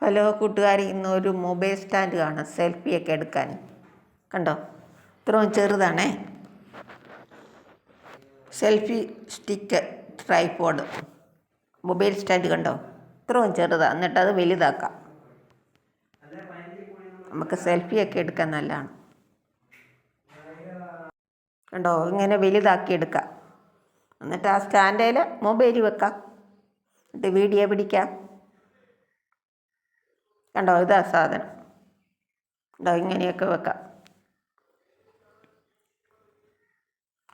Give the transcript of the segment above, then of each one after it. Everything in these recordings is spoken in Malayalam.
ഹലോ കൂട്ടുകാരി, ഇന്നൊരു മൊബൈൽ സ്റ്റാൻഡ് കാണാം സെൽഫിയൊക്കെ എടുക്കാൻ. കണ്ടോ, ഇത്രയും ചെറുതാണേ. Selfie stick tripod mobile stand കണ്ടോ, ഇത്രയും ചെറുതാണ്. എന്നിട്ടത് വലുതാക്കാം. നമുക്ക് സെൽഫിയൊക്കെ എടുക്കാൻ നല്ലതാണ്. കണ്ടോ, ഇങ്ങനെ വലുതാക്കി എടുക്കാം. എന്നിട്ട് ആ സ്റ്റാൻഡിൽ മൊബൈൽ വെക്കാം, എന്നിട്ട് വീഡിയോ പിടിക്കാം. കണ്ടോ, ഇതാ സാധനം. കണ്ടോ, ഇങ്ങനെയൊക്കെ വെക്കാം.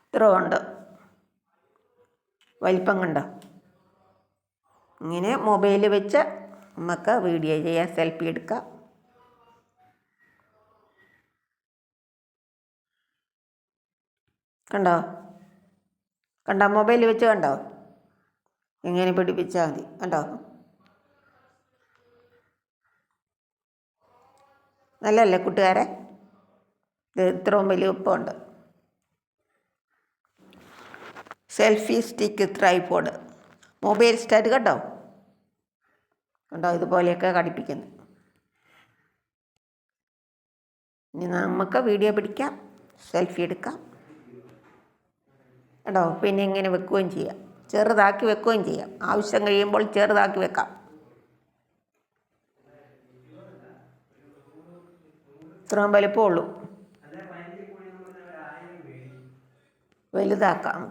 ഇത്ര ഉണ്ട് വലിപ്പം. കണ്ടോ, ഇങ്ങനെ മൊബൈൽ വെച്ച് നമുക്ക് വീഡിയോ ചെയ്യാം, സെൽഫി എടുക്കാം. കണ്ടോ, കണ്ടോ, മൊബൈൽ വെച്ച് കണ്ടോ, ഇങ്ങനെ പിടിപ്പിച്ചാൽ മതി. കണ്ടോ, നല്ലല്ലേ കൂട്ടുകാരെ? ഇത് ഇത്രയും വലിപ്പമുണ്ട്. Selfie stick tripod mobile stand കണ്ടോ, കണ്ടോ, ഇതുപോലെയൊക്കെ ഘടിപ്പിക്കുന്നു. ഇനി നമുക്ക് വീഡിയോ പിടിക്കാം, സെൽഫി എടുക്കാം. കണ്ടോ, പിന്നെ ഇങ്ങനെ വെക്കുകയും ചെയ്യാം, ചെറുതാക്കി വെക്കുകയും ചെയ്യാം. ആവശ്യം കഴിയുമ്പോൾ ചെറുതാക്കി വെക്കാം. ഇത്രയും വലിപ്പമുള്ളൂ, വലുതാക്കാം.